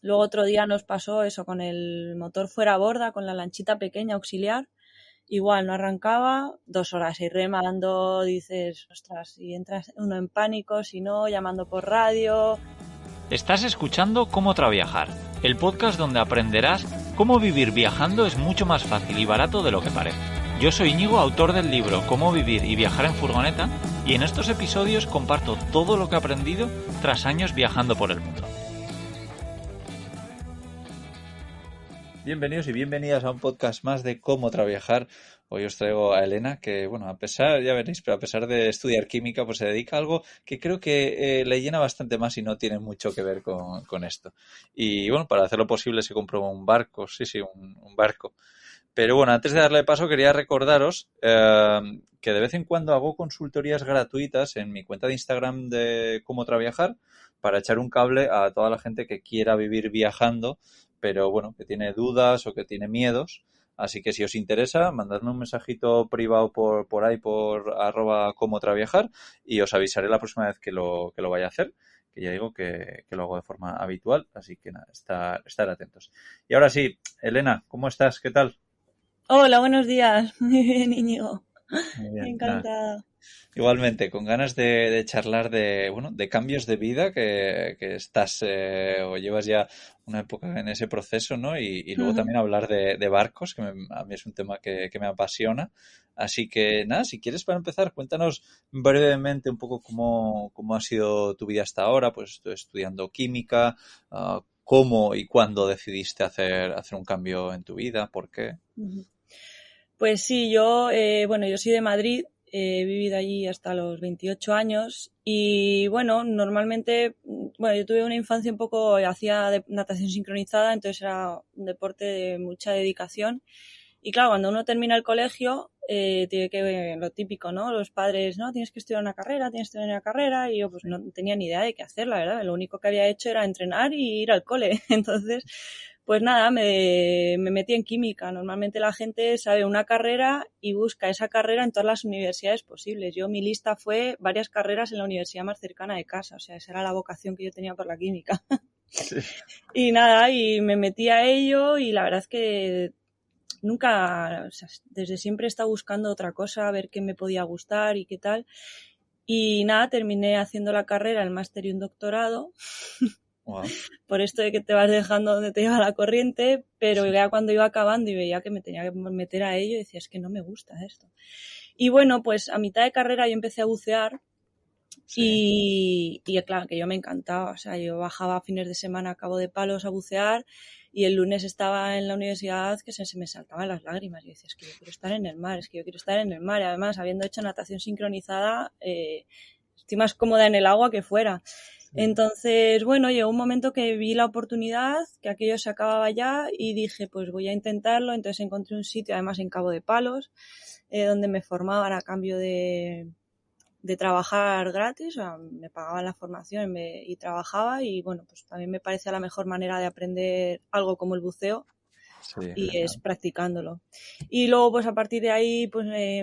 Luego otro día nos pasó eso con el motor fuera a borda, con la lanchita pequeña auxiliar. Igual no arrancaba, 2 horas ahí remando, dices, ostras, y entras uno en pánico, si no, llamando por radio. Estás escuchando Cómo Traviajar, el podcast donde aprenderás cómo vivir viajando es mucho más fácil y barato de lo que parece. Yo soy Íñigo, autor del libro Cómo vivir y viajar en furgoneta, y en estos episodios comparto todo lo que he aprendido tras años viajando por el mundo. Bienvenidos y bienvenidas a un podcast más de Cómo Traviajar. Hoy os traigo a Elena, que bueno, a pesar, ya veréis, pero a pesar de estudiar química, pues se dedica a algo que creo que le llena bastante más y no tiene mucho que ver con esto. Y bueno, para hacerlo posible se compró un barco, un barco. Pero bueno, antes de darle paso quería recordaros que de vez en cuando hago consultorías gratuitas en mi cuenta de Instagram de Cómo Traviajar para echar un cable a toda la gente que quiera vivir viajando, pero bueno, que tiene dudas o que tiene miedos. Así que si os interesa, mandadme un mensajito privado por ahí, por @comotraviajar, y os avisaré la próxima vez que lo vaya a hacer, que ya digo que lo hago de forma habitual, así que nada, estar atentos. Y ahora sí, Elena, ¿cómo estás? ¿Qué tal? Hola, buenos días. Muy bien, Íñigo. Muy bien, nada. Encantada. Igualmente, con ganas de charlar de cambios de vida que estás o llevas ya una época en ese proceso, ¿no? Y luego Ujú. también hablar de barcos, a mí es un tema que me apasiona. Así que nada, si quieres para empezar, cuéntanos brevemente un poco cómo ha sido tu vida hasta ahora. Pues estoy estudiando química, cómo y cuándo decidiste hacer un cambio en tu vida, por qué. Ujú. Pues sí, yo soy de Madrid, he vivido allí hasta los 28 años y bueno, normalmente, yo tuve una infancia un poco, hacía natación sincronizada, entonces era un deporte de mucha dedicación. Y claro, cuando uno termina el colegio, tiene que, lo típico, ¿no? Los padres, no, tienes que estudiar una carrera, tienes que estudiar una carrera, y yo pues no tenía ni idea de qué hacer, la verdad. Lo único que había hecho era entrenar y ir al cole. Entonces, pues nada, me metí en química. Normalmente la gente sabe una carrera y busca esa carrera en todas las universidades posibles. Mi lista fue varias carreras en la universidad más cercana de casa, o sea, esa era la vocación que yo tenía por la química. Sí. Y nada, y me metí a ello y la verdad es que nunca, o sea, desde siempre he estado buscando otra cosa, a ver qué me podía gustar y qué tal. Y nada, terminé haciendo la carrera, el máster y un doctorado, Wow. por esto de que te vas dejando donde te lleva la corriente, pero ya cuando iba acabando y veía que me tenía que meter a ello, decía, es que no me gusta esto. Y bueno, pues a mitad de carrera yo empecé a bucear. Sí. Y claro, que yo me encantaba, o sea, yo bajaba fines de semana a Cabo de Palos a bucear y el lunes estaba en la universidad que se me saltaban las lágrimas. Yo decía, es que yo quiero estar en el mar, es que yo quiero estar en el mar. Y además, habiendo hecho natación sincronizada, estoy más cómoda en el agua que fuera. Entonces, bueno, llegó un momento que vi la oportunidad, que aquello se acababa ya y dije, pues voy a intentarlo. Entonces encontré un sitio, además en Cabo de Palos, donde me formaban a cambio de trabajar gratis, o sea, me pagaban la formación y trabajaba y bueno, pues también me parece la mejor manera de aprender algo como el buceo Sí, y es genial. practicándolo. Y luego pues a partir de ahí pues me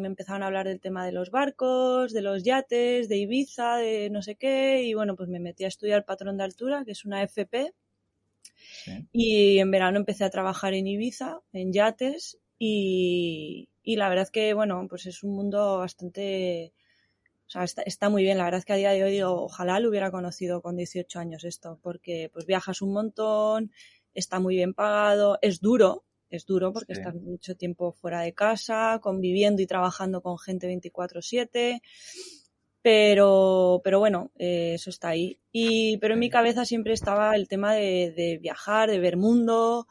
empezaron a hablar del tema de los barcos, de los yates, de Ibiza, de no sé qué y bueno, pues me metí a estudiar patrón de altura, que es una FP, Sí. y en verano empecé a trabajar en Ibiza, en yates y la verdad es que bueno, pues es un mundo bastante... O sea, está muy bien. La verdad es que a día de hoy digo, ojalá lo hubiera conocido con 18 años esto, porque pues viajas un montón, está muy bien pagado, es duro porque Sí. estás mucho tiempo fuera de casa, conviviendo y trabajando con gente 24/7, pero bueno, eso está ahí. Pero en mi Sí. cabeza siempre estaba el tema de viajar, de ver mundo,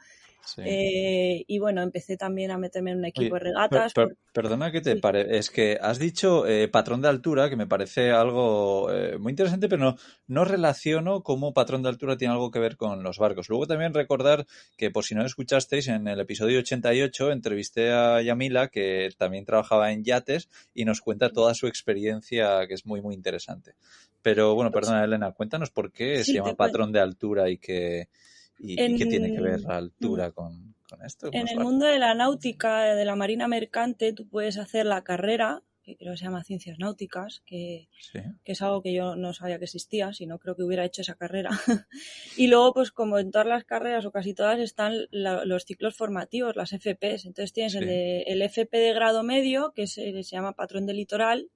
Sí. y bueno, empecé también a meterme en un equipo Oye, de regatas. perdona que te Sí. pare, es que has dicho patrón de altura, que me parece algo muy interesante, pero no relaciono cómo patrón de altura tiene algo que ver con los barcos. Luego también recordar que, por si no lo escuchasteis, en el episodio 88 entrevisté a Yamila, que también trabajaba en yates, y nos cuenta toda su experiencia, que es muy, muy interesante. Pero bueno, Pues perdona, Elena, cuéntanos por qué se sí, llama te cuento. patrón de altura y qué tiene que ver En, la altura con esto, con En los el barcos. mundo de la náutica, de la marina mercante, tú puedes hacer la carrera, que creo que se llama Ciencias Náuticas, que Sí. es algo que yo no sabía que existía, sino creo que hubiera hecho esa carrera. Y luego, pues como en todas las carreras o casi todas, están los ciclos formativos, las FPs. Entonces tienes Sí. el FP de grado medio, que se llama Patrón de Litoral,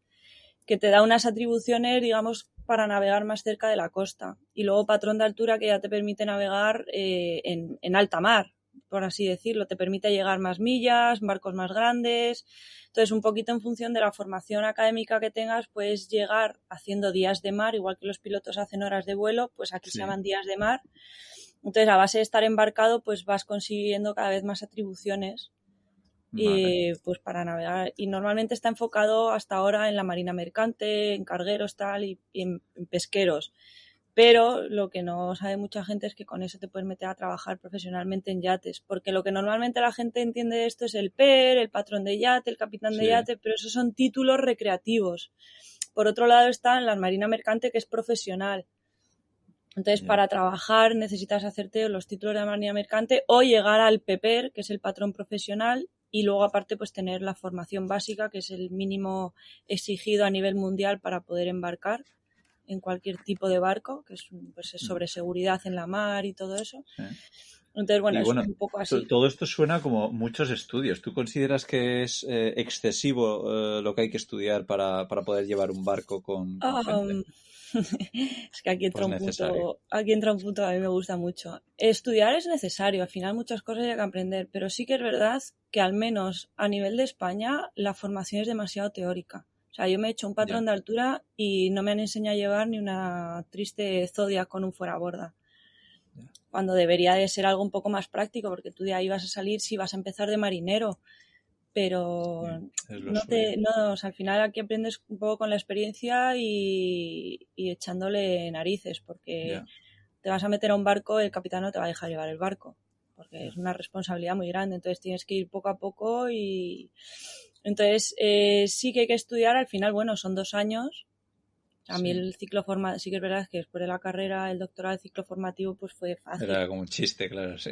que te da unas atribuciones, digamos, para navegar más cerca de la costa. Y luego patrón de altura, que ya te permite navegar en alta mar, por así decirlo. Te permite llegar más millas, barcos más grandes. Entonces, un poquito en función de la formación académica que tengas, puedes llegar haciendo días de mar, igual que los pilotos hacen horas de vuelo, pues aquí se Sí. llaman días de mar. Entonces, a base de estar embarcado, pues vas consiguiendo cada vez más atribuciones Vale. pues para navegar. Y normalmente está enfocado hasta ahora en la marina mercante, en cargueros tal y en pesqueros. Pero lo que no sabe mucha gente es que con eso te puedes meter a trabajar profesionalmente en yates, porque lo que normalmente la gente entiende de esto es el PER, el patrón de yate, el capitán de Sí. yate, pero esos son títulos recreativos. Por otro lado está la marina mercante, que es profesional. Entonces, Ya. para trabajar necesitas hacerte los títulos de la marina mercante o llegar al PEPER, que es el patrón profesional, y luego aparte pues tener la formación básica, que es el mínimo exigido a nivel mundial para poder embarcar en cualquier tipo de barco, que es, pues, es sobre seguridad en la mar y todo eso. Sí. Entonces, bueno, Y es bueno, un poco así. todo esto suena como muchos estudios. ¿Tú consideras que es excesivo lo que hay que estudiar para poder llevar un barco con gente? Um, es que ¿O es necesario? aquí entra un punto que a mí me gusta mucho. Estudiar es necesario, al final muchas cosas hay que aprender, pero sí que es verdad que al menos a nivel de España la formación es demasiado teórica. O sea, yo me he hecho un Ya. patrón de altura y no me han enseñado a llevar ni una triste Zodiac con un fueraborda, Ya. cuando debería de ser algo un poco más práctico, porque tú de ahí vas a salir si vas a empezar de marinero, pero Sí, es lo suyo. no, o sea, al final aquí aprendes un poco con la experiencia y echándole narices, porque Ya. te vas a meter a un barco, el capitán no te va a dejar llevar el barco, porque Ya. es una responsabilidad muy grande, entonces tienes que ir poco a poco y entonces sí que hay que estudiar, al final, bueno, son 2 años. A mí Sí. el ciclo formativo, sí que es verdad que después de la carrera, el doctorado, el ciclo formativo, pues fue fácil. Era como un chiste, claro, sí.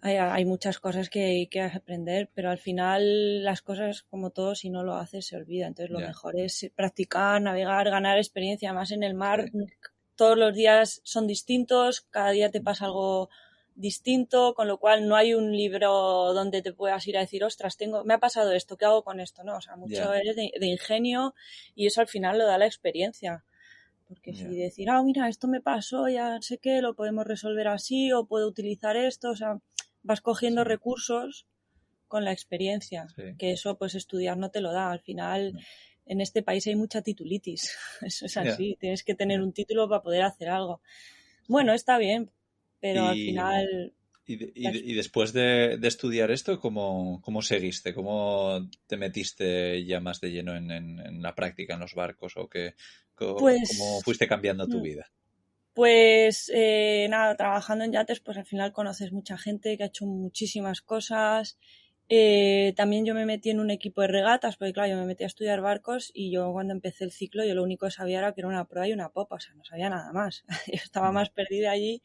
Hay muchas cosas que hay que aprender, pero al final las cosas, como todo, si no lo haces, se olvida. Entonces lo Ya. mejor es practicar, navegar, ganar experiencia. Más en el mar, Sí. todos los días son distintos, cada día te pasa algo distinto, con lo cual no hay un libro donde te puedas ir a decir, ostras, me ha pasado esto, ¿qué hago con esto? No, o sea, mucho Ya. es de ingenio y eso al final lo da la experiencia. Porque si Ya. decir, mira, esto me pasó, ya sé que lo podemos resolver así o puedo utilizar esto, o sea, vas cogiendo Sí. recursos con la experiencia, Sí. que eso pues estudiar no te lo da. Al final No. en este país hay mucha titulitis, eso es Ya. así, tienes que tener Ya. un título para poder hacer algo. Sí. Bueno, está bien, pero al Y, final y después de estudiar esto, ¿cómo seguiste? ¿Cómo te metiste ya más de lleno en la práctica en los barcos? ¿O cómo pues fuiste cambiando tu mm, vida? nada, trabajando en yates, pues al final conoces mucha gente que ha hecho muchísimas cosas. También yo me metí en un equipo de regatas, porque claro, yo me metí a estudiar barcos y yo cuando empecé el ciclo, yo lo único que sabía era que era una proa y una popa, o sea, no sabía nada más. Yo estaba Ya. más perdida allí.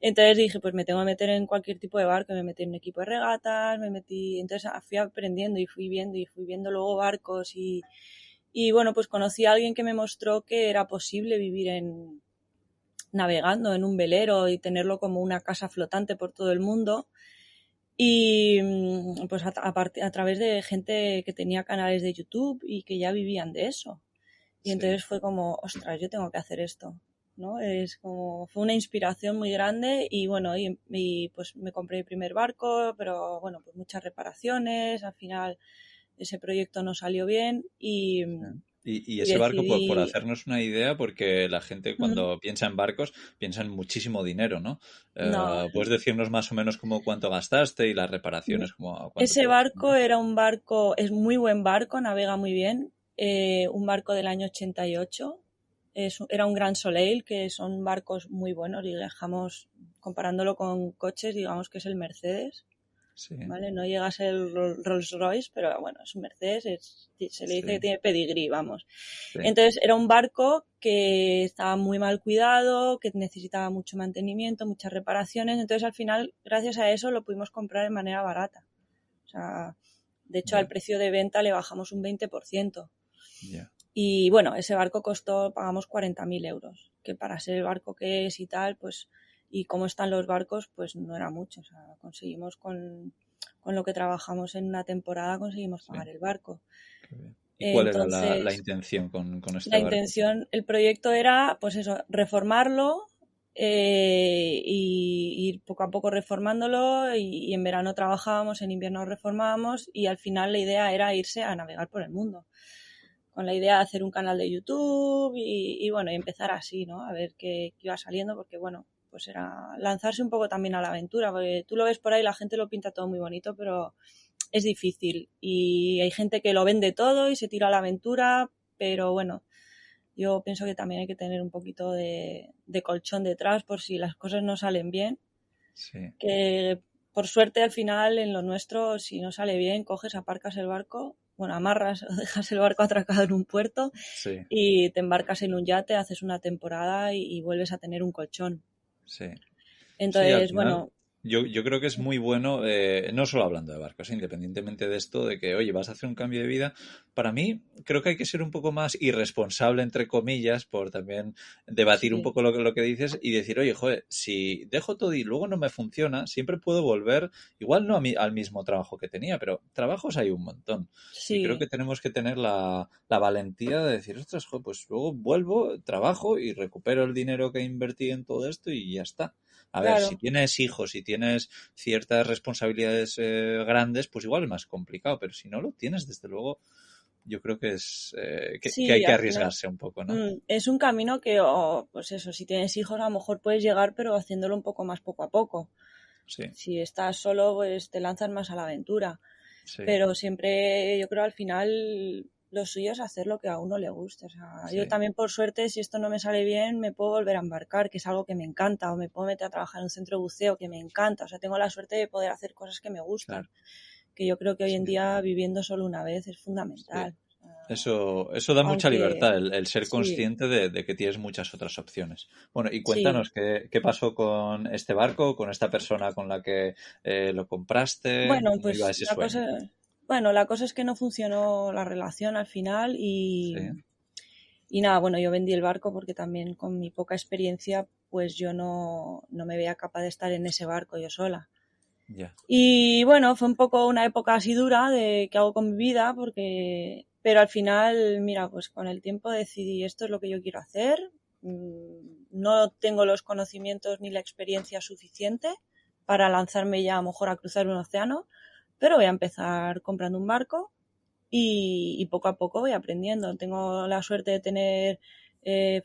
Entonces dije, pues me tengo que meter en cualquier tipo de barco, me metí en un equipo de regatas, entonces fui aprendiendo y fui viendo luego barcos y bueno, pues conocí a alguien que me mostró que era posible vivir navegando en un velero y tenerlo como una casa flotante por todo el mundo. Y pues a través de gente que tenía canales de YouTube y que ya vivían de eso. Y Sí. entonces fue como, ostras, yo tengo que hacer esto, ¿no? Fue una inspiración muy grande y bueno, y pues me compré el primer barco, pero bueno, pues muchas reparaciones, al final ese proyecto no salió bien Sí. Y y ese barco, por decidí, hacernos una idea, porque la gente mm, cuando piensa en barcos piensa en muchísimo dinero, ¿no? no, ¿Puedes decirnos más o menos como cuánto gastaste y las reparaciones, como cuánto ese te barco costaron? era un barco, es muy buen barco, navega muy bien, un barco del año 88. Era un Gran Soleil, que son barcos muy buenos, y dejamos, comparándolo con coches, digamos que es el Mercedes, Sí, ¿vale? No llega a ser el Rolls Royce, pero bueno, es un Mercedes, se le dice que sí, tiene pedigrí, vamos. sí, Entonces era un barco que estaba muy mal cuidado, que necesitaba mucho mantenimiento, muchas reparaciones, entonces al final, gracias a eso, lo pudimos comprar de manera barata. O sea, de hecho al ya. precio de venta le bajamos un 20%. Ya. Y bueno, ese barco pagamos 40.000 euros, que para ser el barco que es y tal, pues, y cómo están los barcos, pues no era mucho. O sea, conseguimos con lo que trabajamos en una temporada, conseguimos Sí, pagar el barco. qué bien. ¿Y cuál era la Entonces, intención con este la barco? intención, el proyecto era, pues eso, reformarlo y ir poco a poco reformándolo y en verano trabajábamos, en invierno reformábamos y al final la idea era irse a navegar por el mundo con la idea de hacer un canal de YouTube y bueno, y empezar así, ¿no? A ver qué iba saliendo, porque bueno, pues era lanzarse un poco también a la aventura, porque tú lo ves por ahí, la gente lo pinta todo muy bonito, pero es difícil y hay gente que lo vende todo y se tira a la aventura, pero bueno, yo pienso que también hay que tener un poquito de colchón detrás por si las cosas no salen bien, Sí, que por suerte al final en lo nuestro, si no sale bien, coges, aparcas el barco, bueno, amarras o dejas el barco atracado en un puerto sí, y te embarcas en un yate, haces una temporada y vuelves a tener un colchón. sí. Sí, al Entonces, final bueno, yo creo que es muy bueno, no solo hablando de barcos, independientemente de esto, de que, oye, vas a hacer un cambio de vida. Para mí, creo que hay que ser un poco más irresponsable, entre comillas, por también debatir un sí, poco lo que dices y decir, oye, joder, si dejo todo y luego no me funciona, siempre puedo volver, igual no al mismo trabajo que tenía, pero trabajos hay un montón. Y creo sí, que tenemos que tener la valentía de decir, ostras, joder, pues luego vuelvo, trabajo y recupero el dinero que invertí en todo esto y ya está. A ver, si claro. tienes hijos y tienes ciertas responsabilidades grandes, pues igual es más complicado, pero si no lo tienes, desde luego, yo creo que es que hay Sí, que al final arriesgarse un poco, ¿no? es un camino que, pues eso, si tienes hijos a lo mejor puedes llegar, pero haciéndolo un poco más poco a poco. Sí, Si estás solo, pues te lanzas más a la aventura. sí, Pero siempre yo creo al final lo suyo es hacer lo que a uno le guste. O sea, yo sí, también por suerte, si esto no me sale bien, me puedo volver a embarcar, que es algo que me encanta, o me puedo meter a trabajar en un centro de buceo que me encanta. O sea, tengo la suerte de poder hacer cosas que me claro, gustan, que yo creo que hoy sí, en día viviendo solo una vez es sí. fundamental. O sea, Eso da mucha aunque libertad, el ser sí, consciente de que tienes muchas otras opciones. Bueno, y sí. cuéntanos qué pasó con este barco, con esta persona con la que lo compraste, Bueno, cómo iba pues ese sueño. la cosa es que no funcionó la relación al final Sí, y nada, bueno, yo vendí el barco porque también con mi poca experiencia, pues yo no me veía capaz de estar en ese barco yo sola. ya, Y bueno, fue un poco una época así dura de qué hago con mi vida, pero al final, mira, pues con el tiempo decidí esto es lo que yo quiero hacer. No tengo los conocimientos ni la experiencia suficiente para lanzarme ya a lo mejor a cruzar un océano, pero voy a empezar comprando un barco y poco a poco voy aprendiendo. Tengo la suerte de tener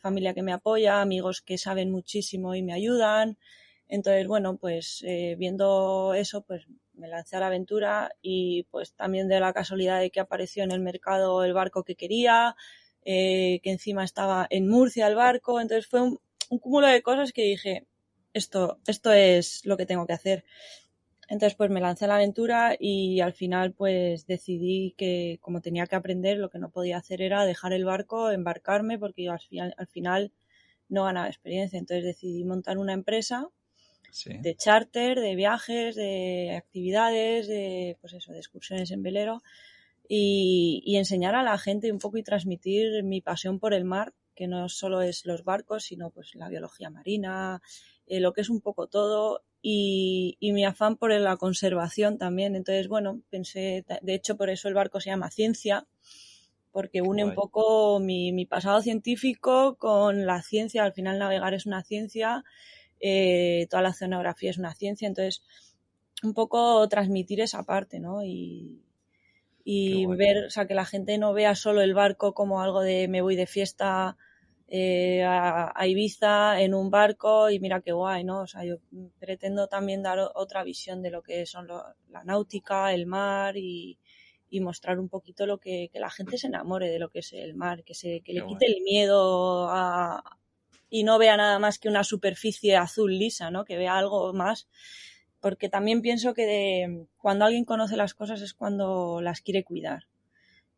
familia que me apoya, amigos que saben muchísimo y me ayudan. Entonces, bueno, pues viendo eso, pues me lancé a la aventura y pues también de la casualidad de que apareció en el mercado el barco que quería, que encima estaba en Murcia el barco. Entonces fue un cúmulo de cosas que dije, esto es lo que tengo que hacer. Entonces pues me lancé a la aventura y al final pues decidí que como tenía que aprender lo que no podía hacer era dejar el barco, embarcarme porque yo al final no ganaba experiencia. Entonces decidí montar una empresa sí, de charter, de viajes, de actividades, pues eso, de excursiones en velero y enseñar a la gente un poco y transmitir mi pasión por el mar, que no solo es los barcos, sino pues la biología marina, lo que es un poco todo y mi afán por la conservación también. Entonces, bueno, pensé, de hecho por eso el barco se llama Ciencia, porque qué une un guay. poco mi pasado científico con la ciencia. Al final navegar es una ciencia, toda la oceanografía es una ciencia, entonces un poco transmitir esa parte, ¿no? Qué Y guay. ver, o sea, que la gente no vea solo el barco como algo de me voy de fiesta a Ibiza en un barco y mira qué guay, ¿no? O sea, yo pretendo también dar otra visión de lo que son la náutica, el mar y mostrar un poquito que la gente se enamore de lo que es el mar, que Qué le guay. quite el miedo y no vea nada más que una superficie azul lisa, ¿no? Que vea algo más porque también pienso que cuando alguien conoce las cosas es cuando las quiere cuidar.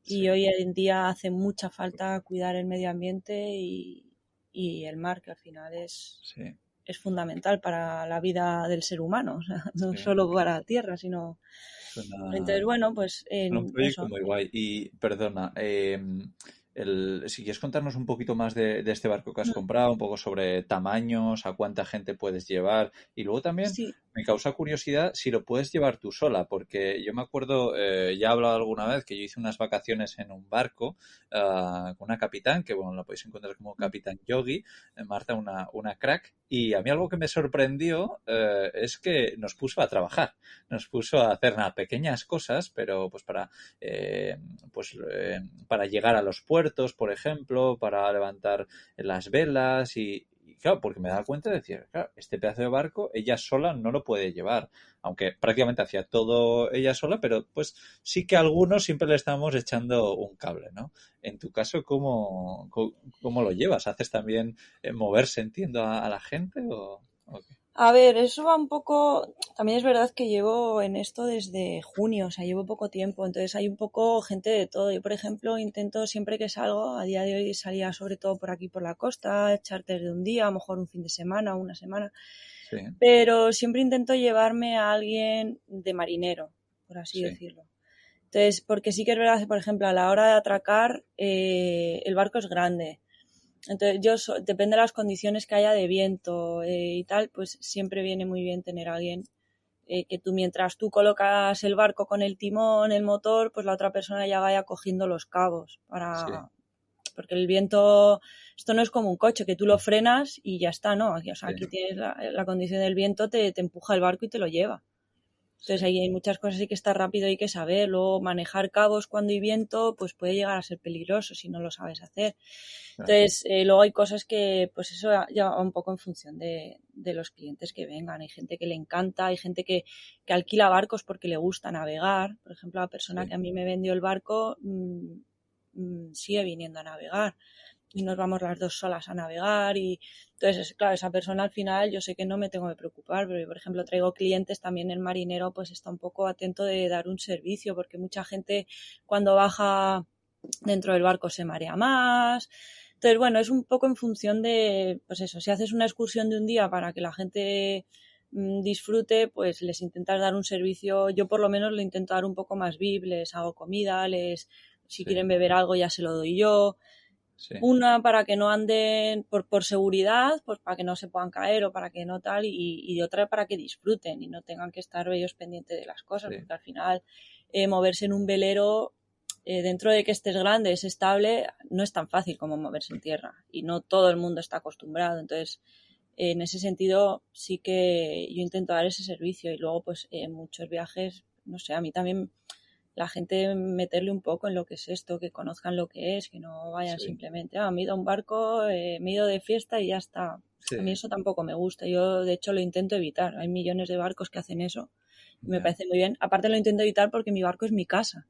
Y Sí, hoy en día hace mucha falta cuidar el medio ambiente y el mar, que al final sí, es fundamental para la vida del ser humano, o sea, no sí. solo para la Tierra, sino... Entonces, Suena, bueno, pues suena un en proyecto eso. muy guay. Y perdona, si quieres contarnos un poquito más de este barco que has comprado, un poco sobre tamaños, a cuánta gente puedes llevar y luego también Sí, me causa curiosidad si lo puedes llevar tú sola, porque yo me acuerdo, ya he hablado alguna vez que yo hice unas vacaciones en un barco con una capitán, que bueno, la podéis encontrar como Capitán Yogi, Marta, una crack, y a mí algo que me sorprendió es que nos puso a trabajar, nos puso a hacer nada, pequeñas cosas, pero pues eh, para llegar a los puertos, por ejemplo, para levantar las velas y claro, porque me daba cuenta de decir, claro, este pedazo de barco ella sola no lo puede llevar, aunque prácticamente hacía todo ella sola, pero pues sí que a algunos siempre le estábamos echando un cable, ¿no? En tu caso, ¿cómo lo llevas? ¿Haces también moverse, entiendo, a la gente o qué? a ver, eso va un poco, también es verdad que llevo en esto desde junio, o sea, llevo poco tiempo, entonces hay un poco gente de todo. Yo, por ejemplo, intento siempre que salgo, a día de hoy salía sobre todo por aquí por la costa, charter de un día, a lo mejor un fin de semana, una semana, Sí, pero siempre intento llevarme a alguien de marinero, por así sí, decirlo. Entonces, porque sí que es verdad que, por ejemplo, a la hora de atracar, el barco es grande. Entonces, depende de las condiciones que haya de viento y tal, pues siempre viene muy bien tener a alguien que tú, mientras tú colocas el barco con el timón, el motor, pues la otra persona ya vaya cogiendo los cabos sí, porque el viento, esto no es como un coche, que tú lo frenas y ya está, ¿no? Aquí, o sea, sí, aquí tienes la condición del viento, te empuja el barco y te lo lleva. sí, Entonces ahí hay muchas cosas, hay que estar rápido, hay que saber. Luego manejar cabos cuando hay viento, pues puede llegar a ser peligroso si no lo sabes hacer. claro, Entonces, luego hay cosas que, pues eso ya va un poco en función de los clientes que vengan. Hay gente que le encanta, hay gente que alquila barcos porque le gusta navegar. Por ejemplo, la persona sí, que a mí me vendió el barco sigue viniendo a navegar y nos vamos las dos solas a navegar y entonces, claro, esa persona al final yo sé que no me tengo que preocupar, pero yo, por ejemplo, traigo clientes, también el marinero pues está un poco atento de dar un servicio, porque mucha gente cuando baja dentro del barco se marea más. Entonces, bueno, es un poco en función de, pues eso, si haces una excursión de un día para que la gente disfrute, pues les intentas dar un servicio, yo por lo menos lo intento dar un poco más VIP, les hago comida, si sí, quieren beber algo ya se lo doy yo. sí, Una para que no anden por seguridad, pues para que no se puedan caer o para que no tal, y otra para que disfruten y no tengan que estar ellos pendientes de las cosas, sí, porque al final moverse en un velero, dentro de que estés grande, es estable, no es tan fácil como moverse en tierra y no todo el mundo está acostumbrado. Entonces, en ese sentido, sí que yo intento dar ese servicio y luego, pues, en muchos viajes, no sé, a mí también la gente meterle un poco en lo que es esto, que conozcan lo que es, que no vayan sí, simplemente, me he ido a un barco, me he ido de fiesta y ya está. sí, A mí eso tampoco me gusta. Yo, de hecho, lo intento evitar. Hay millones de barcos que hacen eso y me ya, parece muy bien. Aparte, lo intento evitar porque mi barco es mi casa.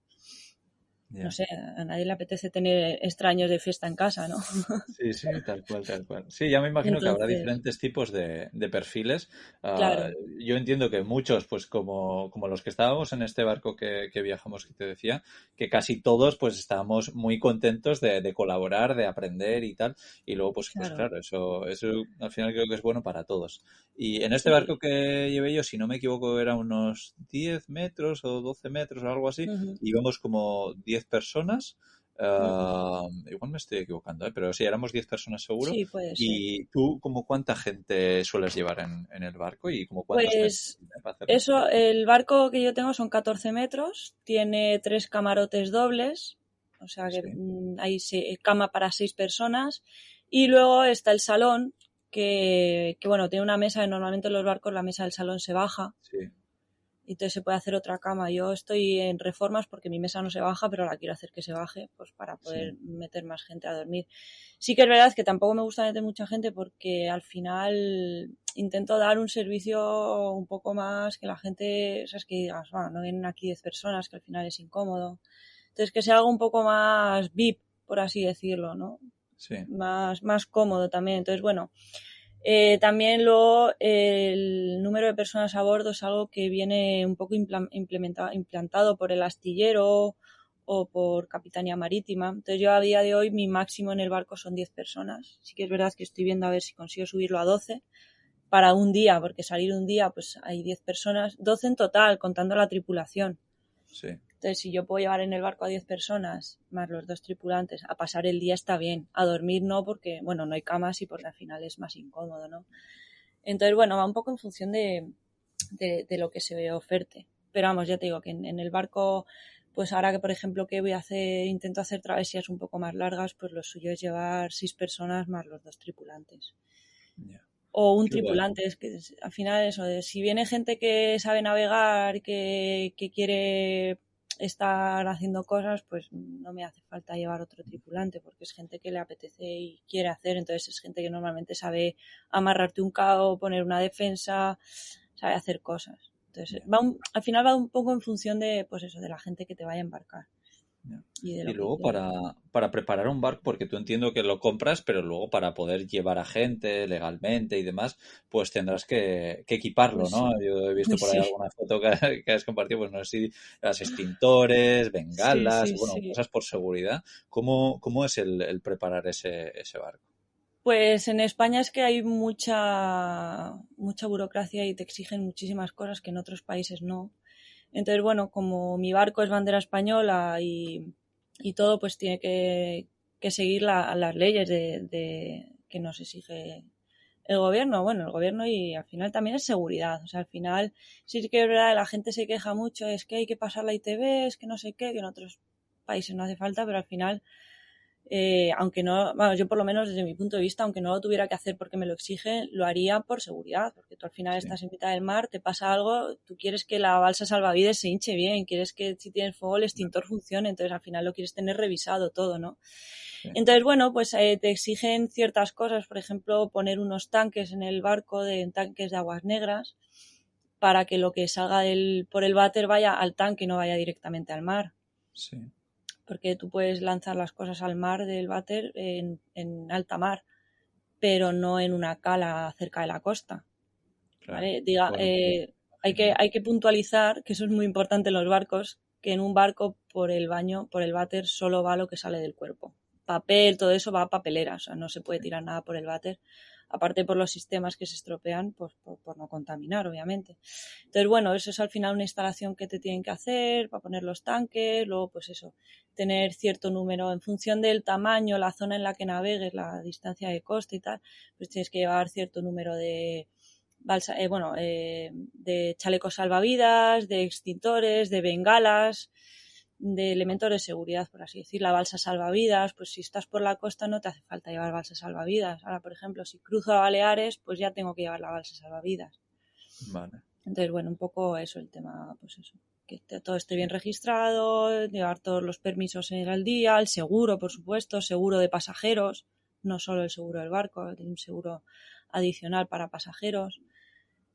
No ya. sé, a nadie le apetece tener extraños de fiesta en casa, ¿no? Sí, sí, tal cual, tal cual. Sí, ya me imagino que habrá Entonces, diferentes tipos de perfiles. claro, Yo entiendo que muchos, pues como los que estábamos en este barco que viajamos, que te decía, que casi todos pues estábamos muy contentos de colaborar, de aprender y tal. Y luego, pues claro. claro, eso al final creo que es bueno para todos. Y en este barco Sí. que llevé yo, si no me equivoco, era unos 10 metros o 12 metros o algo así. Ujú, Íbamos como 10 personas. ujú. Igual me estoy equivocando, ¿eh? Pero sí, éramos 10 personas seguro. Sí, puede ser. ¿Y tú, como cuánta gente sueles llevar en el barco y como cuántos metros Pues para hacerlo? eso, el barco que yo tengo son 14 metros, tiene 3 camarotes dobles, o sea que Sí, hay cama para 6 personas, y luego está el salón, que bueno, tiene una mesa, normalmente en los barcos la mesa del salón se baja, sí, y entonces se puede hacer otra cama. Yo estoy en reformas porque mi mesa no se baja, pero la quiero hacer que se baje, pues para sí, poder meter más gente a dormir. Sí que es verdad que tampoco me gusta meter mucha gente porque al final intento dar un servicio un poco más que la gente, sabes, que digas, bueno, no vienen aquí 10 personas, que al final es incómodo. Entonces que sea algo un poco más VIP, por así decirlo, ¿no? sí, Más cómodo también. Entonces, bueno, también luego el número de personas a bordo es algo que viene un poco implantado por el astillero o por Capitanía Marítima. Entonces yo a día de hoy mi máximo en el barco son 10 personas. Sí que es verdad que estoy viendo a ver si consigo subirlo a 12 para un día, porque salir un día pues hay 10 personas, 12 en total, contando la tripulación. sí. Entonces, si yo puedo llevar en el barco a 10 personas, más los 2 tripulantes, a pasar el día está bien. A dormir no, porque, bueno, no hay camas y porque al final es más incómodo, ¿no? Entonces, bueno, va un poco en función de lo que se oferte. Pero vamos, ya te digo que en el barco, pues ahora que, por ejemplo, que intento hacer travesías un poco más largas, pues lo suyo es llevar 6 personas más los 2 tripulantes. Ya. O un Qué guay. tripulante, es que al final eso, si viene gente que sabe navegar, que quiere estar haciendo cosas, pues no me hace falta llevar otro tripulante, porque es gente que le apetece y quiere hacer, entonces es gente que normalmente sabe amarrarte un cabo, poner una defensa, sabe hacer cosas. Entonces Ya. al final va un poco en función de, pues eso, de la gente que te vaya a embarcar Ya. y de Y lo que luego quiera. para preparar un barco, porque tú entiendo que lo compras, pero luego para poder llevar a gente legalmente y demás, pues tendrás que equiparlo, Pues ¿no? Yo he visto por ahí sí, alguna foto que has compartido, pues no sé si las extintores, sí, bengalas, sí, bueno, sí. cosas por seguridad. ¿Cómo es el preparar ese barco? Pues en España es que hay mucha burocracia y te exigen muchísimas cosas que en otros países no. Entonces, bueno, como mi barco es bandera española y todo, pues tiene que seguir las leyes que nos exige el gobierno. Bueno, el gobierno y al final también es seguridad. O sea, al final sí que es verdad, la gente se queja mucho, es que hay que pasar la ITV, es que no sé qué, que en otros países no hace falta, pero al final aunque no, bueno, yo por lo menos desde mi punto de vista, aunque no lo tuviera que hacer porque me lo exige, lo haría por seguridad, porque tú al final Sí, estás en mitad del mar, te pasa algo, tú quieres que la balsa salvavidas se hinche bien, quieres que si tienes fuego el extintor funcione, entonces al final lo quieres tener revisado todo, ¿no? sí, Entonces, bueno, pues te exigen ciertas cosas, por ejemplo, poner unos tanques en el barco, tanques de aguas negras, para que lo que salga por el váter vaya al tanque y no vaya directamente al mar, sí, porque tú puedes lanzar las cosas al mar del váter en alta mar, pero no en una cala cerca de la costa, claro. ¿vale? Bueno, pues Hay que, imagino. hay que puntualizar, que eso es muy importante en los barcos, que en un barco por el baño, por el váter, solo va lo que sale del cuerpo. Papel, todo eso va a papelera, o sea, no se puede tirar nada por el váter, aparte por los sistemas que se estropean, pues por no contaminar, obviamente. Entonces, bueno, eso es al final una instalación que te tienen que hacer para poner los tanques, luego, pues eso, tener cierto número en función del tamaño, la zona en la que navegues, la distancia de coste y tal, pues tienes que llevar cierto número de chalecos salvavidas, de extintores, de bengalas, de elementos de seguridad, por así decir. La balsa salvavidas, pues si estás por la costa no te hace falta llevar balsa salvavidas. Ahora, por ejemplo, si cruzo a Baleares, pues ya tengo que llevar la balsa salvavidas. Vale. Entonces, bueno, un poco eso, el tema, pues eso, que todo esté bien registrado, llevar todos los permisos al día, el seguro, por supuesto, seguro de pasajeros, no solo el seguro del barco, un seguro adicional para pasajeros.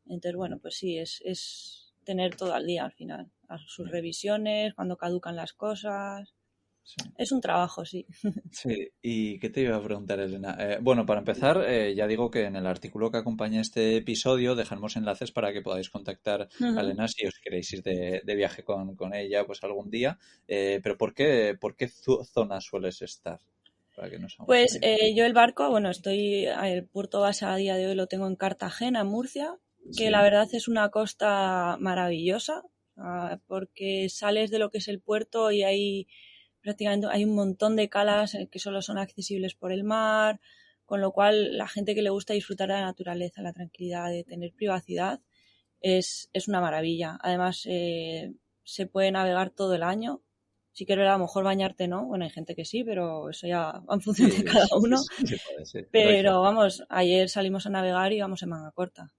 Entonces, bueno, pues sí, es tener todo al día al final, a sus Ya, revisiones, cuando caducan las cosas. sí. Es un trabajo, sí. Sí, ¿y qué te iba a preguntar, Elena? Bueno, para empezar, ya digo que en el artículo que acompaña este episodio dejaremos enlaces para que podáis contactar a Ujú. Elena si os queréis ir de viaje con ella pues algún día. Pero por qué zona sueles estar? Para que nos hagamos Pues una idea. yo el barco, bueno, el puerto base a día de hoy lo tengo en Cartagena, en Murcia, que la Sí, verdad es una costa maravillosa, porque sales de lo que es el puerto y prácticamente hay un montón de calas que solo son accesibles por el mar, con lo cual la gente que le gusta disfrutar de la naturaleza, la tranquilidad, de tener privacidad, es una maravilla. Además, se puede navegar todo el año. Sí que es verdad, a lo mejor bañarte no, bueno, hay gente que sí, pero eso ya va en función de sí, cada sí, uno. sí se puede, sí, no hay Pero forma. vamos, ayer salimos a navegar y íbamos en manga corta,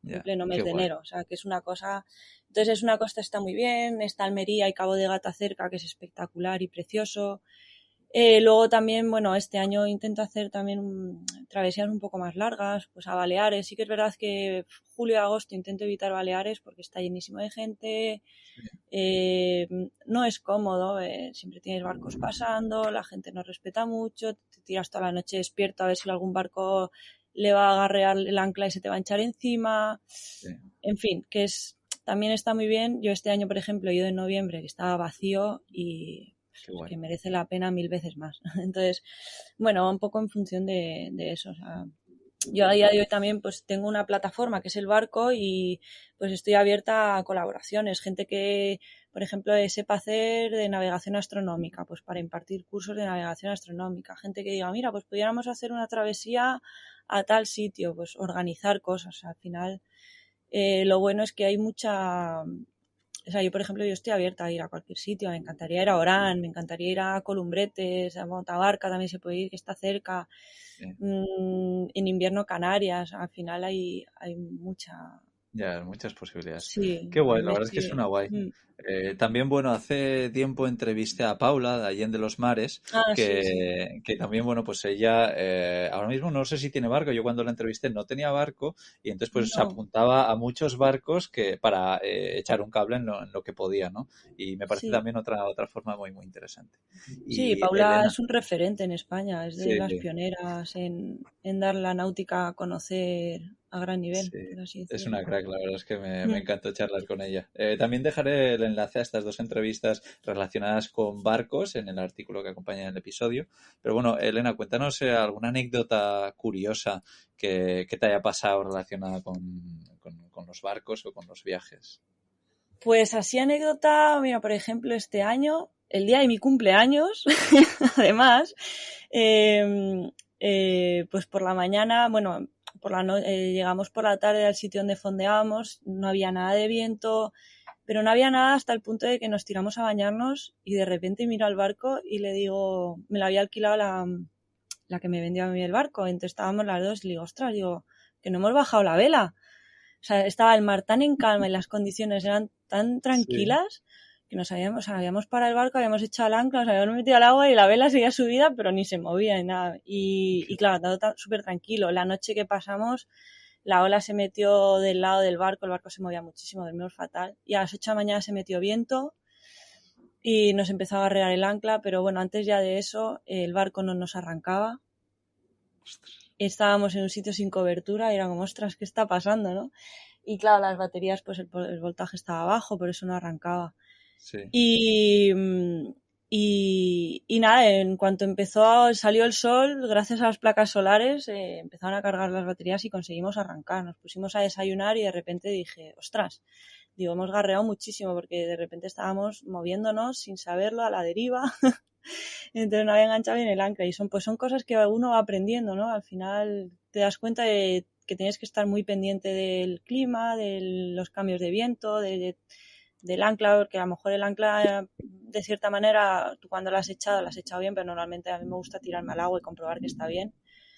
en Ya, pleno qué mes de guay. enero. O sea, que es una cosa. Entonces, es una costa, está muy bien. Está Almería y Cabo de Gata cerca, que es espectacular y precioso. Luego también, bueno, este año intento hacer también travesías un poco más largas, pues a Baleares. Sí que es verdad que julio y agosto intento evitar Baleares porque está llenísimo de gente. eh, no es cómodo, siempre tienes barcos pasando, la gente no respeta mucho, te tiras toda la noche despierto a ver si algún barco le va a agarrear el ancla y se te va a echar encima. Sí, En fin, también está muy bien. Yo este año, por ejemplo, he ido en noviembre, que estaba vacío y qué es guay. que merece la pena 1000 veces más. Entonces, bueno, un poco en función de eso. O sea, yo a día de hoy también pues tengo una plataforma que es el barco y pues estoy abierta a colaboraciones, gente que, por ejemplo, sepa hacer de navegación astronómica, pues para impartir cursos de navegación astronómica, gente que diga, mira, pues pudiéramos hacer una travesía a tal sitio, pues organizar cosas. Al final, lo bueno es que hay mucha, o sea, yo, por ejemplo, yo estoy abierta a ir a cualquier sitio. Me encantaría ir a Orán, me encantaría ir a Columbretes, a Montabarca también se puede ir, que está cerca. Sí. En invierno Canarias, al final hay mucha... Ya, muchas posibilidades. Sí, Qué guay, la me verdad es que sigue... suena guay. También, bueno, hace tiempo entrevisté a Paula de Allende los Mares, Ah, sí, sí, que también, bueno, pues ella ahora mismo no sé si tiene barco, yo cuando la entrevisté no tenía barco y entonces pues se no, apuntaba a muchos barcos que para echar un cable en lo que podía, ¿no? Y me parece sí. también otra forma muy, muy interesante. Sí, Y Paula Elena, es un referente en España, es de sí, las pioneras en dar la náutica a conocer a gran nivel, sí, por así es decirlo. una crack, la verdad es que me Mm. encantó charlar con ella. También dejaré el enlace a estas dos entrevistas relacionadas con barcos en el artículo que acompaña el episodio. Pero bueno, Elena, cuéntanos alguna anécdota curiosa que te haya pasado relacionada con los barcos o con los viajes. Pues así anécdota, mira, por ejemplo, este año, el día de mi cumpleaños, además, eh, pues por la mañana, bueno, llegamos por la tarde al sitio donde fondeábamos, no había nada de viento, pero no había nada hasta el punto de que nos tiramos a bañarnos y de repente miro al barco y le digo, me lo había alquilado la que me vendió a mí el barco, entonces estábamos las dos y le digo, ostras, digo, que no hemos bajado la vela. O sea, estaba el mar tan en calma y las condiciones eran tan Sí, tranquilas que habíamos parado el barco, habíamos echado el ancla, nos habíamos metido al agua y la vela seguía subida, pero ni se movía ni nada. Y claro, todo súper tranquilo. La noche que pasamos, la ola se metió del lado del barco, el barco se movía muchísimo, dormimos fatal. Y a las 8 de la mañana se metió viento y nos empezaba a arrear el ancla, pero bueno, antes ya de eso, el barco no nos arrancaba. Estábamos en un sitio sin cobertura y era como, ostras, ¿qué está pasando, no? Y claro, las baterías, pues el voltaje estaba bajo, por eso no arrancaba. sí, Y, y nada, en cuanto salió el sol, gracias a las placas solares, empezaron a cargar las baterías y conseguimos arrancar. Nos pusimos a desayunar y de repente dije, ostras, digo, hemos garreado muchísimo porque de repente estábamos moviéndonos sin saberlo a la deriva. Entonces no había enganchado bien el ancla y son cosas que uno va aprendiendo, ¿no? Al final te das cuenta de que tienes que estar muy pendiente del clima, de los cambios de viento, del ancla, porque a lo mejor el ancla, de cierta manera, tú cuando la has echado bien, pero normalmente a mí me gusta tirarme al agua y comprobar que está bien.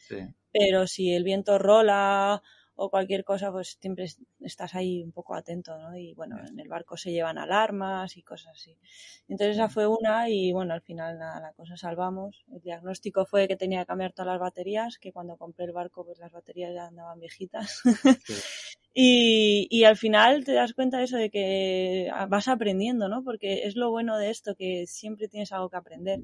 sí. Pero si el viento rola o cualquier cosa, pues siempre estás ahí un poco atento, ¿no? Y bueno, Ya, en el barco se llevan alarmas y cosas así. Entonces esa sí, fue una y bueno, al final nada, la cosa salvamos. El diagnóstico fue que tenía que cambiar todas las baterías, que cuando compré el barco pues las baterías ya andaban viejitas. sí, Y al final te das cuenta de eso, de que vas aprendiendo, ¿no? Porque es lo bueno de esto, que siempre tienes algo que aprender.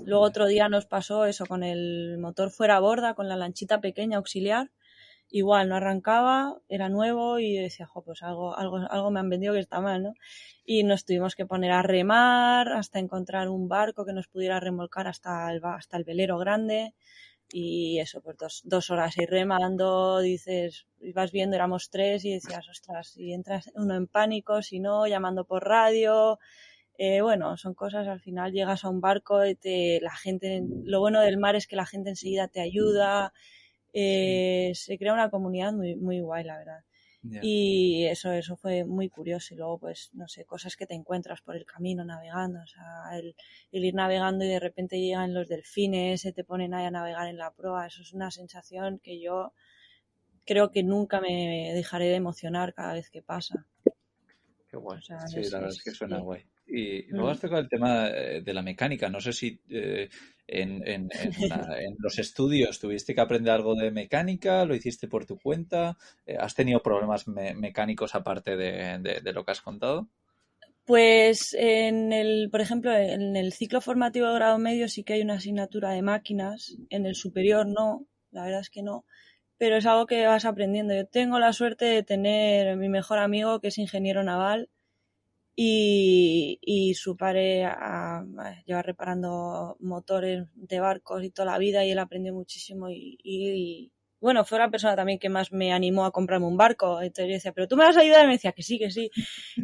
Luego ya, otro día nos pasó eso con el motor fuera a borda, con la lanchita pequeña auxiliar. Igual no arrancaba, era nuevo y decía, jo, pues algo me han vendido que está mal, ¿no? Y nos tuvimos que poner a remar hasta encontrar un barco que nos pudiera remolcar hasta el velero grande. Y eso, pues dos horas ahí remando, dices, ibas viendo, éramos tres y decías, ostras, si entras uno en pánico, si no, llamando por radio, bueno, son cosas, al final llegas a un barco y la gente, lo bueno del mar es que la gente enseguida te ayuda, sí, se crea una comunidad muy, muy guay, la verdad. ya. Y eso fue muy curioso. Y luego, pues, no sé, cosas que te encuentras por el camino navegando. O sea, el ir navegando y de repente llegan los delfines, se te ponen ahí a navegar en la proa. Eso es una sensación que yo creo que nunca me dejaré de emocionar cada vez que pasa. Qué guay. O sea, Sí, la verdad es que suena sí. guay. Y luego Mm. has tocado el tema de la mecánica. No sé si en los estudios tuviste que aprender algo de mecánica, lo hiciste por tu cuenta, ¿has tenido problemas mecánicos aparte de lo que has contado? Pues por ejemplo, en el ciclo formativo de grado medio sí que hay una asignatura de máquinas, en el superior no, la verdad es que no, pero es algo que vas aprendiendo. Yo tengo la suerte de tener mi mejor amigo que es ingeniero naval y su padre lleva reparando motores de barcos y toda la vida y él aprendió muchísimo y bueno, fue la persona también que más me animó a comprarme un barco. Entonces yo decía, pero tú me vas a ayudar, y me decía que sí, que sí.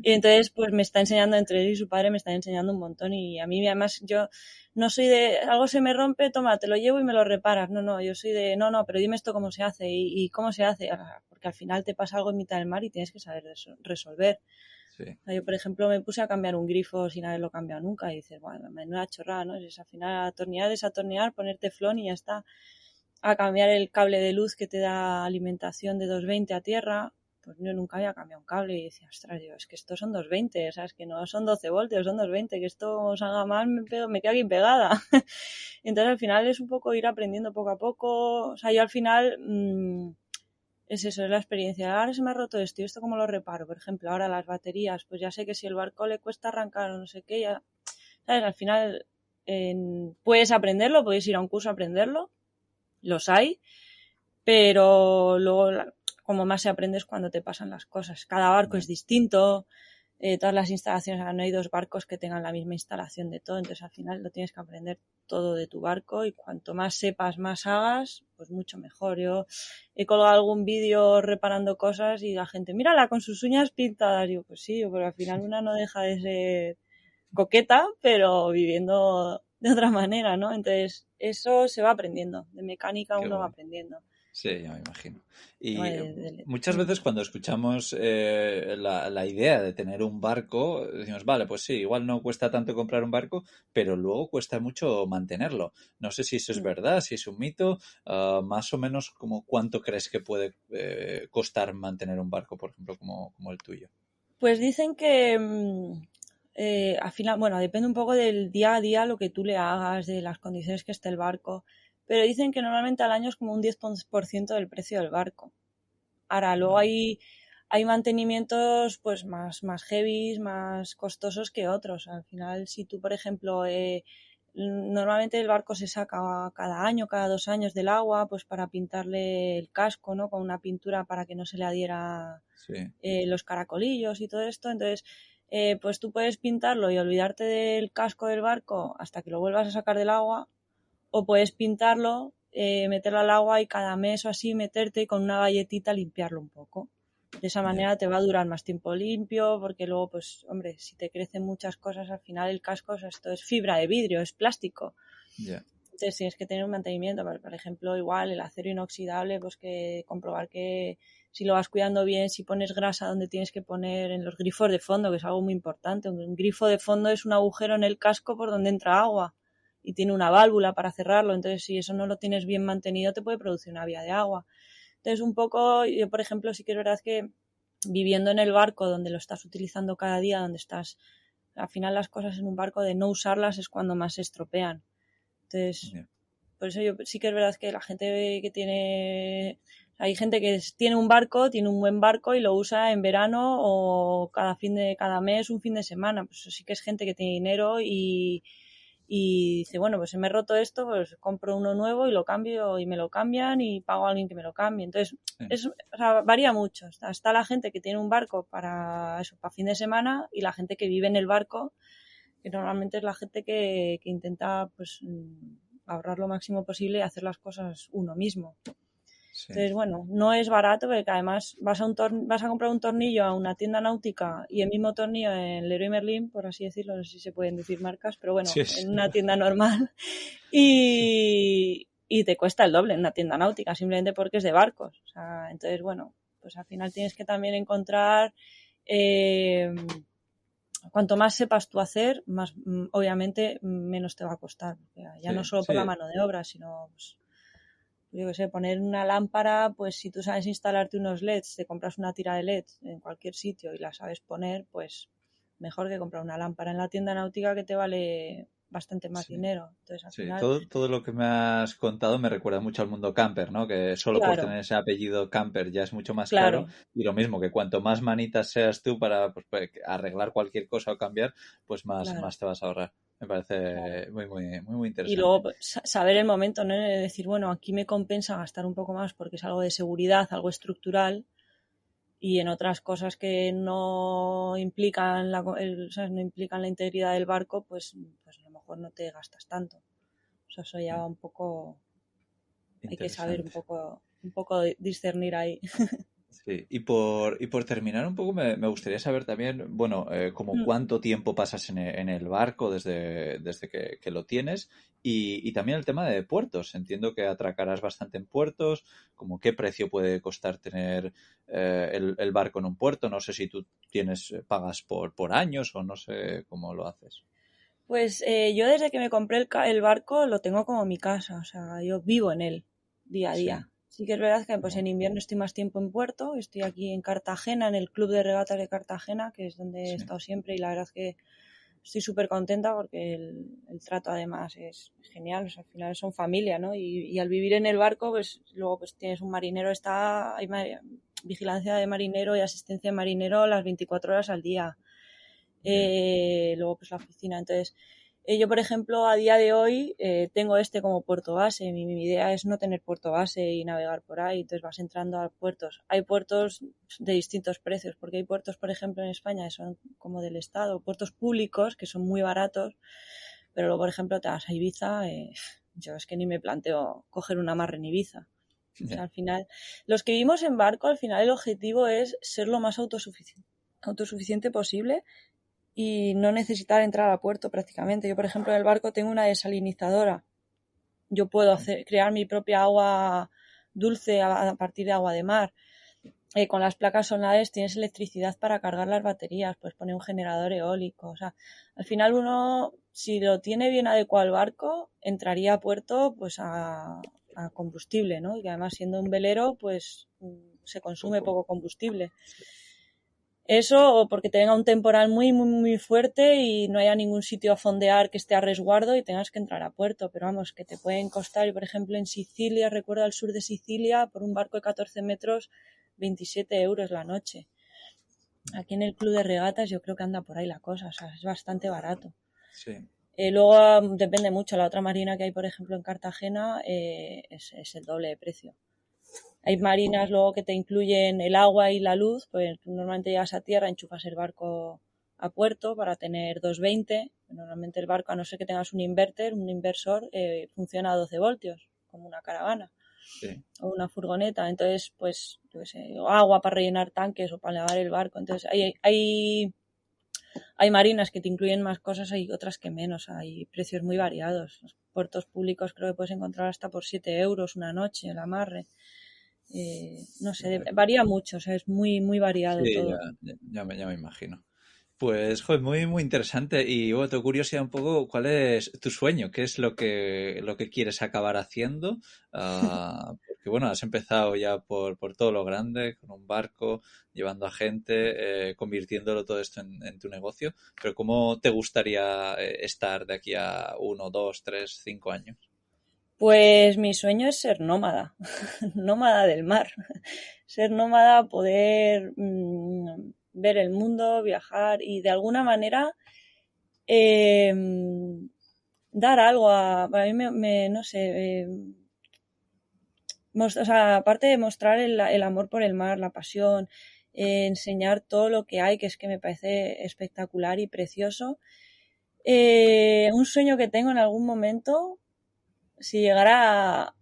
Y entonces pues me está enseñando, entre él y su padre me están enseñando un montón, y a mí además yo no soy de, algo se me rompe, toma, te lo llevo y me lo reparas. No, yo soy de, no, pero dime esto cómo se hace y cómo se hace, porque al final te pasa algo en mitad del mar y tienes que saber resolver. Sí. O sea, yo, por ejemplo, me puse a cambiar un grifo sin haberlo cambiado nunca y dices, bueno, menuda chorrada, ¿no? Es al final atornillar, desatornillar, ponerte flón y ya está. A cambiar el cable de luz que te da alimentación de 220 a tierra, pues yo nunca había cambiado un cable y decía, ostras, Dios, es que estos son 220, o sea, es que no son 12 voltios, son 220, que esto salga mal, me quedo aquí pegada. Entonces al final es un poco ir aprendiendo poco a poco, o sea, yo al final es eso, es la experiencia. Ahora se me ha roto esto y esto cómo lo reparo, por ejemplo, ahora las baterías, pues ya sé que si el barco le cuesta arrancar o no sé qué, ya, ¿sabes? Al final puedes aprenderlo, puedes ir a un curso a aprenderlo, los hay, pero luego como más se aprende es cuando te pasan las cosas. Cada barco es distinto, todas las instalaciones, no hay dos barcos que tengan la misma instalación de todo, entonces al final lo tienes que aprender todo de tu barco y cuanto más sepas, más hagas, pues mucho mejor. Yo he colgado algún vídeo reparando cosas y la gente, mírala con sus uñas pintadas, y yo, pues sí, pero al final una no deja de ser coqueta, pero viviendo de otra manera, ¿no? Entonces, eso se va aprendiendo. De mecánica Qué uno va guay. aprendiendo. Sí, ya me imagino. Y De- muchas veces cuando escuchamos la idea de tener un barco, decimos, vale, pues sí, igual no cuesta tanto comprar un barco, pero luego cuesta mucho mantenerlo. No sé si eso es verdad, si es un mito, más o menos como cuánto crees que puede costar mantener un barco, por ejemplo, como el tuyo. Pues dicen que al final, bueno, depende un poco del día a día lo que tú le hagas, de las condiciones que esté el barco, pero dicen que normalmente al año es como un 10% del precio del barco. Ahora, luego Vale. hay mantenimientos pues más heavy, más costosos que otros. Al final, si tú, por ejemplo, normalmente el barco se saca cada año, cada 2 años del agua, pues para pintarle el casco, ¿no? Con una pintura para que no se le adhiera Sí, los caracolillos y todo esto. Entonces, pues tú puedes pintarlo y olvidarte del casco del barco hasta que lo vuelvas a sacar del agua, o puedes pintarlo, meterlo al agua y cada mes o así meterte y con una galletita limpiarlo un poco. De esa ya, manera te va a durar más tiempo limpio, porque luego, pues, hombre, si te crecen muchas cosas, al final el casco, o sea, esto es fibra de vidrio, es plástico. ya. Entonces tienes que tener un mantenimiento. Por ejemplo, igual el acero inoxidable, pues que comprobar que si lo vas cuidando bien, si pones grasa donde tienes que poner en los grifos de fondo, que es algo muy importante. Un grifo de fondo es un agujero en el casco por donde entra agua y tiene una válvula para cerrarlo. Entonces, si eso no lo tienes bien mantenido, te puede producir una vía de agua. Entonces, un poco, yo por ejemplo, sí que es verdad que viviendo en el barco donde lo estás utilizando cada día, donde estás, al final las cosas en un barco de no usarlas es cuando más se estropean. Entonces, Ya. por eso yo sí que es verdad que la gente que tiene, hay gente que tiene un barco, tiene un buen barco y lo usa en verano o cada mes, un fin de semana. Pues eso sí que es gente que tiene dinero y dice, bueno, pues se me he roto esto, pues compro uno nuevo y lo cambio y me lo cambian y pago a alguien que me lo cambie. Entonces, Sí. o sea, varía mucho. Está la gente que tiene un barco para eso, para fin de semana, y la gente que vive en el barco, que normalmente es la gente que intenta pues ahorrar lo máximo posible y hacer las cosas uno mismo. Sí. Entonces, bueno, no es barato porque además vas a comprar un tornillo a una tienda náutica y el mismo tornillo en Leroy Merlin, por así decirlo, no sé si se pueden decir marcas, pero bueno, Sí, en sí. una tienda normal Sí. y te cuesta el doble en una tienda náutica simplemente porque es de barcos. O sea, entonces, bueno, pues al final tienes que también encontrar eh, cuanto más sepas tú hacer, más obviamente menos te va a costar. Ya no Sí, solo por la sí. mano de obra, sino, pues, yo qué sé, poner una lámpara, pues si tú sabes instalarte unos LEDs, te compras una tira de LEDs en cualquier sitio y la sabes poner, pues mejor que comprar una lámpara en la tienda náutica que te vale bastante más Sí. dinero. Entonces al Sí, final, todo lo que me has contado me recuerda mucho al mundo camper, ¿no? Que solo por claro, tener ese apellido camper ya es mucho más caro. claro. Y lo mismo, que cuanto más manitas seas tú para pues, arreglar cualquier cosa o cambiar, pues Claro, más te vas a ahorrar. Me claro. parece muy Y interesante. luego pues, saber el momento, ¿no? De decir, bueno, aquí me compensa gastar un poco más porque es algo de seguridad, algo estructural, y en otras cosas que no implican ¿sabes? No implican la integridad del barco, pues a lo mejor no te gastas tanto. O sea, eso ya Sí, va un poco, hay que saber un interesante. poco. un poco discernir ahí. Sí, y por terminar un poco, me gustaría saber también, bueno, como cuánto tiempo pasas en el barco desde que lo tienes y también el tema de puertos. Entiendo que atracarás bastante en puertos, como qué precio puede costar tener el barco en un puerto. No sé si tú pagas por años o no sé cómo lo haces. Pues yo desde que me compré el barco lo tengo como mi casa, o sea, yo vivo en él día a Sí, día. Sí que es verdad que pues bueno, en invierno estoy más tiempo en puerto, estoy aquí en Cartagena, en el Club de Regatas de Cartagena, que es donde he sí, estado siempre y la verdad es que estoy súper contenta porque el trato además es genial, o sea, al final son familia, ¿no? Y al vivir en el barco, pues luego pues tienes un marinero, hay vigilancia de marinero y asistencia de marinero las 24 horas al día. bien, Luego pues la oficina. Entonces, yo por ejemplo a día de hoy tengo este como puerto base. Mi idea es no tener puerto base y navegar por ahí. Entonces vas entrando a puertos. Hay puertos de distintos precios, porque hay puertos, por ejemplo, en España que son como del Estado, puertos públicos que son muy baratos, pero luego, por ejemplo, te vas a Ibiza, yo es que ni me planteo coger un amarre en Ibiza. O sea, ya, al final, los que vivimos en barco, al final el objetivo es ser lo más autosuficiente posible y no necesitar entrar a puerto prácticamente. Yo, por ejemplo, en el barco tengo una desalinizadora. Yo puedo crear mi propia agua dulce a partir de agua de mar. Con las placas solares tienes electricidad para cargar las baterías, puedes poner un generador eólico. O sea, al final uno, si lo tiene bien adecuado el barco, entraría a puerto pues a combustible, ¿no? Y además siendo un velero, pues se consume poco. poco combustible. Sí, Eso o porque tenga un temporal muy fuerte y no haya ningún sitio a fondear que esté a resguardo y tengas que entrar a puerto. Pero vamos, que te pueden costar, por ejemplo, en Sicilia, recuerdo al sur de Sicilia, por un barco de 14 metros, 27 euros la noche. Aquí en el club de regatas yo creo que anda por ahí la cosa, o sea, es bastante barato. sí, Luego depende mucho, la otra marina que hay, por ejemplo, en Cartagena es el doble de precio. Hay marinas luego que te incluyen el agua y la luz, pues tú normalmente llegas a tierra, enchufas el barco a puerto para tener 220. Normalmente el barco, a no ser que tengas un inversor, funciona a 12 voltios, como una caravana sí. o una furgoneta. Entonces, pues, yo qué sé, o agua para rellenar tanques o para lavar el barco. Entonces, hay marinas que te incluyen más cosas, hay otras que menos. Hay precios muy variados. Los puertos públicos creo que puedes encontrar hasta por 7 euros una noche el amarre. No sé, varía mucho, o sea, es muy variado Sí, todo. ya me imagino. Pues, joder, muy interesante. Y bueno, tengo curiosidad un poco, ¿cuál es tu sueño? ¿Qué es lo que quieres acabar haciendo? Porque bueno, has empezado ya por todo lo grande, con un barco, llevando a gente, convirtiéndolo todo esto en tu negocio. Pero ¿cómo te gustaría estar de aquí a 1, 2, 3, 5 años? Pues mi sueño es ser nómada, nómada del mar, ser nómada, poder ver el mundo, viajar y de alguna manera eh, dar algo a mí no sé, o sea, aparte de mostrar el amor por el mar, la pasión, enseñar todo lo que hay, que es que me parece espectacular y precioso. Un sueño que tengo en algún momento, si llegara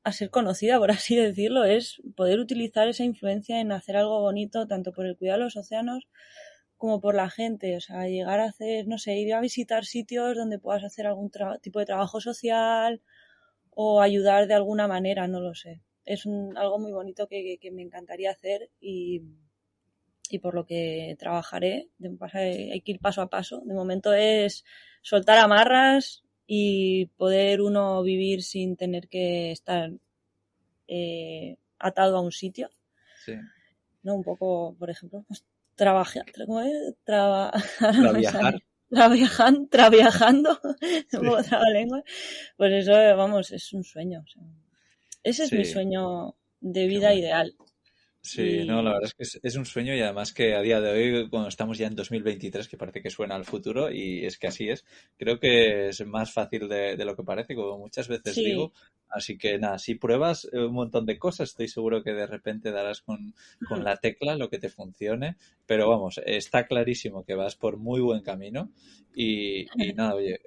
a ser conocida, por así decirlo, es poder utilizar esa influencia en hacer algo bonito, tanto por el cuidado de los océanos como por la gente. O sea, llegar a hacer, no sé, ir a visitar sitios donde puedas hacer algún tipo de trabajo social o ayudar de alguna manera, no lo sé. Es algo muy bonito que me encantaría hacer y por lo que trabajaré. Hay que ir paso a paso. De momento es soltar amarras y poder uno vivir sin tener que estar atado a un sitio. Sí. ¿No? Un poco, por ejemplo, pues, trabajar, ¿cómo es? Ahora no Para me viajar. sale. Trabajando, un Sí. poco trabalengua. Pues eso, vamos, es un sueño. O sea, ese es mi Sí, sueño de qué vida guay. ideal. Sí, no, la Y verdad es que es un sueño y además que a día de hoy, cuando estamos ya en 2023, que parece que suena al futuro y es que así es, creo que es más fácil de lo que parece, como muchas veces digo. sí, Así que nada, si pruebas un montón de cosas, estoy seguro que de repente darás con la tecla lo que te funcione. Pero vamos, está clarísimo que vas por muy buen camino y nada, oye,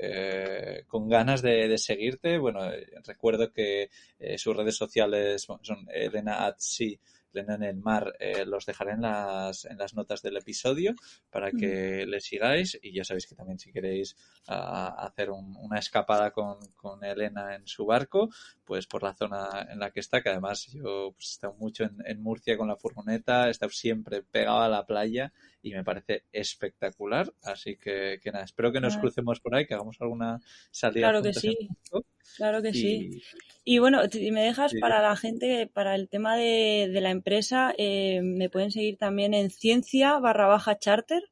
con ganas de seguirte. Bueno, recuerdo que sus redes sociales bueno, son Elena Atsi Elena en el mar, los dejaré en las notas del episodio para que le sigáis y ya sabéis que también si queréis hacer una escapada con Elena en su barco, pues por la zona en la que está, que además yo pues, he estado mucho en Murcia con la furgoneta, he estado siempre pegado a la playa y me parece espectacular, así que nada, espero que nos ah, crucemos por ahí, que hagamos alguna salida claro que juntas en sí, barco claro que sí. y, Y bueno, si me dejas y para la gente, para el tema de la empresa, me pueden seguir también en ciencia_charter.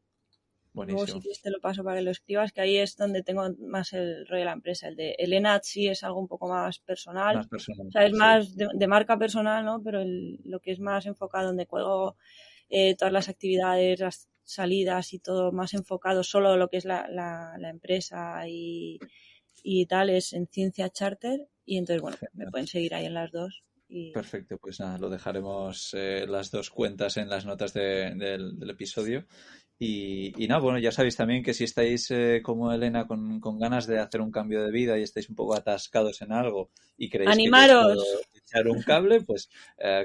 Luego si buenísimo, quieres te lo paso para que lo escribas, que ahí es donde tengo más el rollo de la empresa. El de Elena sí es algo un poco más personal, más personal, o sea, es sí, más de marca personal, ¿no? Pero lo que es más enfocado donde cuelgo todas las actividades, las salidas y todo más enfocado solo lo que es la empresa y tal es en Ciencia Charter y entonces bueno, me genial. pueden seguir ahí en las dos y Perfecto, pues nada, lo dejaremos las dos cuentas en las notas del episodio. Y nada, bueno, ya sabéis también que si estáis como Elena con ganas de hacer un cambio de vida y estáis un poco atascados en algo y creéis que yo os ¡animaros! puedo echar un cable, pues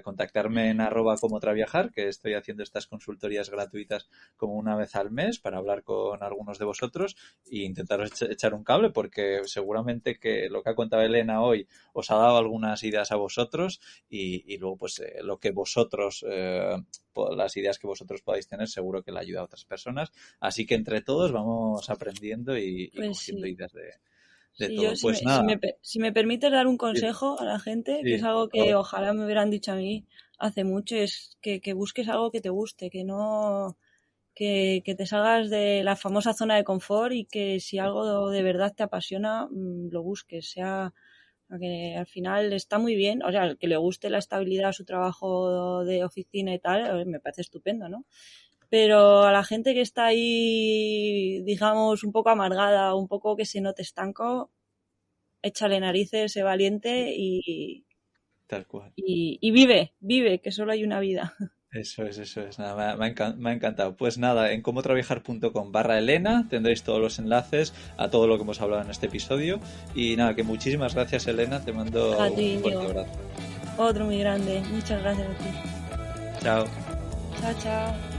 contactarme en @comotraviajar, que estoy haciendo estas consultorías gratuitas como una vez al mes para hablar con algunos de vosotros e intentaros echar un cable porque seguramente que lo que ha contado Elena hoy os ha dado algunas ideas a vosotros y luego pues lo que vosotros las ideas que vosotros podáis tener seguro que le ayuda a otras personas. Así que entre todos vamos aprendiendo y Pues cogiendo sí. ideas de Sí, yo, todo. Pues nada, si me permites dar un sí, consejo a la gente, que es sí, algo por que favor. ojalá me hubieran dicho a mí hace mucho, es que busques algo que te guste, que no, que te salgas de la famosa zona de confort y que si algo de verdad te apasiona, lo busques, sea, que al final está muy bien, o sea, el que le guste la estabilidad a su trabajo de oficina y tal, me parece estupendo, ¿no? Pero a la gente que está ahí, digamos, un poco amargada, un poco que se note estanco, échale narices, sé valiente Tal cual. y vive, vive, que solo hay una vida. Eso es. Nada, me ha encantado. Pues nada, en comotraviajar.com/Elena tendréis todos los enlaces a todo lo que hemos hablado en este episodio. Y nada, que muchísimas gracias, Elena. Te A mando ti, un fuerte Íñigo. abrazo. Otro muy grande. Muchas gracias a ti. Chao. Chao, chao.